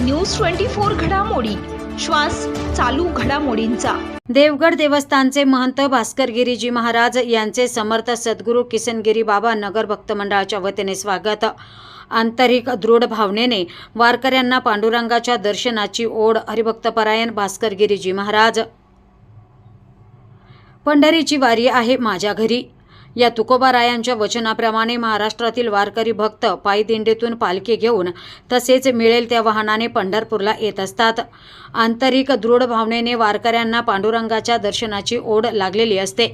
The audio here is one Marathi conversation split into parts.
न्यूज 24 घडामोडी, श्वास चालू घडामोडींचा। देवगड देवस्थानचे महंत भास्कर गिरीजी महाराज यांचे समर्थ सद्गुरू किसनगिरी बाबा नगर भक्त मंडळाच्या वतीने स्वागत। आंतरिक दृढ भावनेने वारकऱ्यांना पांडुरंगाच्या दर्शनाची ओढ। हरिभक्तपरायण भास्कर गिरीजी महाराज। पंढरीची वारी आहे माझ्या घरी या तुकोबारायांच्या वचनाप्रमाणे महाराष्ट्रातील वारकरी भक्त पायी दिंडीतून पालखी घेऊन तसेच मिळेल त्या वाहनाने पंढरपूरला येत असतात। आंतरिक दृढ भावनेने वारकऱ्यांना पांडुरंगाच्या दर्शनाची ओढ लागलेली असते।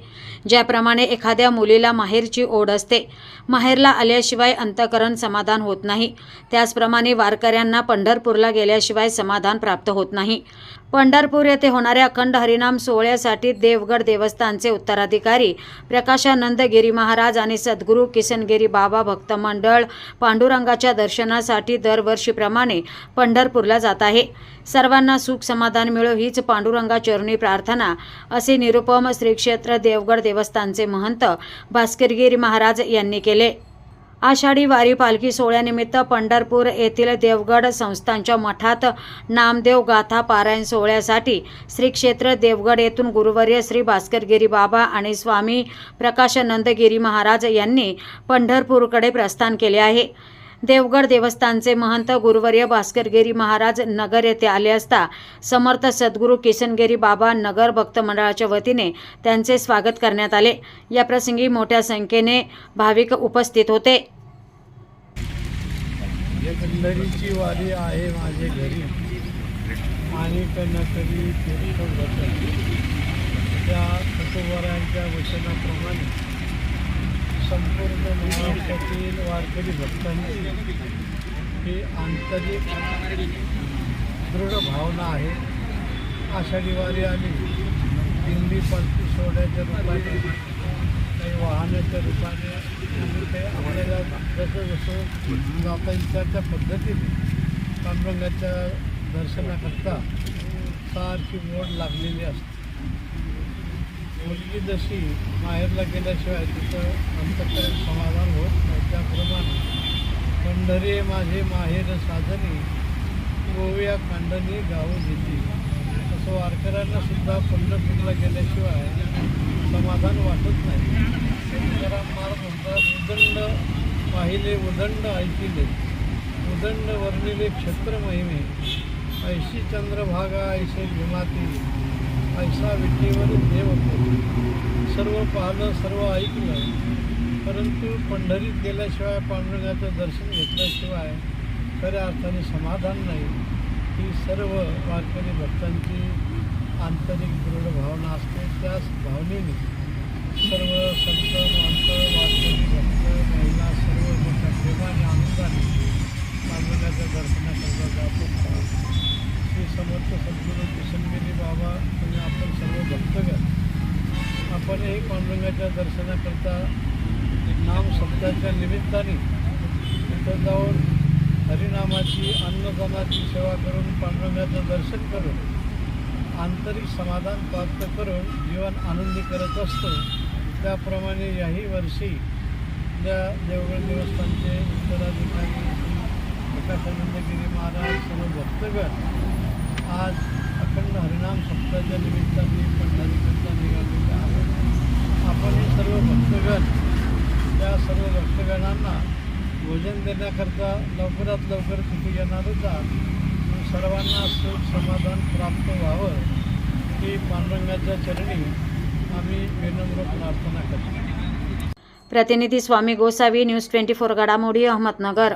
ज्याप्रमाणे एखाद्या मुलीला माहेरची ओढ असते, माहेरला आल्याशिवाय अंतःकरण समाधान होत नाही, त्याचप्रमाणे वारकऱ्यांना पंढरपूरला गेल्याशिवाय समाधान प्राप्त होत नाही। पंढरपूर येथे होणाऱ्या अखंड हरिनाम सोहळ्यासाठी देवगड देवस्थानचे उत्तराधिकारी प्रकाशानंद गिरी महाराज आणि सद्गुरू किसनगिरी बाबा भक्त मंडळ पांडुरंगाच्या दर्शनासाठी दरवर्षीप्रमाणे पंढरपूरला जात आहे। सर्वांना सुख समाधान मिळो हीच पांडुरंगा चरणी प्रार्थना, असे निरुपम श्री क्षेत्र देवगड देवस्थानचे महंत भास्करगिरी महाराज यांनी केले। आषाढी वारी पालखी सोहळ्यानिमित्त पंढरपूर येथील देवगड संस्थानच्या मठात नामदेव गाथा पारायण सोहळ्यासाठी श्री क्षेत्र देवगड येथून गुरुवर्य श्री भास्करगिरी बाबा आणि स्वामी प्रकाशानंद गिरी महाराज यांनी पंढरपूरकडे प्रस्थान केले आहे। देवगड देवस्थानचे महंत गुरुवर्य भास्करगिरी महाराज नगर येथे आले असता समर्थ सद्गुरू किसनगिरी बाबा नगर भक्त मंडळाच्या वतीने त्यांचे स्वागत करण्यात आले। या प्रसंगी मोठ्या संख्येने भाविक उपस्थित होते। पंढरीची वारी आहे माझे घरी आणि कणकरी तीर्थवत त्या तुकोबारायांच्या वचनाप्रमाणे संपूर्ण महाराष्ट्रातील वारकरी भक्तांची ही आंतरिक दृढ भावना आहे। आषाढी वारी आली, दिंडी पालखी सोहळ्याच्या रूपाने, काही वाहनाच्या रूपाने ते आपल्याला जसं जाता येईल त्या पद्धतीने पांडुरंगाच्या दर्शनाकरता सारखी ओढ लागलेली असते। मुलगी जशी माहेरला गेल्याशिवाय तिचं अंतःकरण समाधान होत नाही, त्याप्रमाणे पंढरी माझे माहेर साधनी, गोव्या कांडणी गाव देती, असं वारकऱ्यांना सुद्धा पंढरपूरला गेल्याशिवाय समाधान वाटत नाही। तुकाराम महाराज म्हणतात, उदंड पाहिले उदंड ऐकिले, उदंड वर्णिले क्षत्र महिमे, ऐशी चंद्रभागा ऐसे भीमाती, ऐसा विठ्ठीवर देव होतो। सर्व पाहिलं सर्व ऐकलं, परंतु पंढरीत गेल्याशिवाय पांडुरंगाचं दर्शन घेतल्याशिवाय खऱ्या अर्थाने समाधान नाही। ही सर्व वारकरी भक्तांची आंतरिक दृढ भावना असते। त्याच भावनेने सर्व संत महंत वारकरी भक्त महिला सर्व मोठ्या प्रेमाने आनंदाने पांडुरंगाच्या दर्शनाकरता जात असतात। श्री समर्थ सद्गुरू किसनगिरी बाबा आणि आपण सर्व भक्तगण आपणही पांडुरंगाच्या दर्शनाकरता नाम शब्दाच्या निमित्ताने तिथं जाऊन हरिनामाची अन्नदानाची सेवा करून पांडुरंगाचं दर्शन करून आंतरिक समाधान प्राप्त करून जीवन आनंदी करत असतो। त्याप्रमाणे याही वर्षी ज्या देवगड देवस्थानचे उत्तराधिकारी प्रकाशानंद गिरी महाराज सर्व भक्तगण आज अखंड हरिनाम सप्ताहाच्या निमित्ताने पंढरीकरता निघालेले आहेत। आपण हे सर्व भक्तगण त्या सर्व भक्तगणांना भोजन देण्याकरता लवकरात लवकर तिथे येणारच आहात। सर्वांना सुख समाधान प्राप्त व्हावं ही पांडुरंगाच्या चरणी आम्ही विनम्र प्रार्थना करतो। प्रतिनिधी स्वामी गोसावी, न्यूज 24 घडामोडी, अहमदनगर।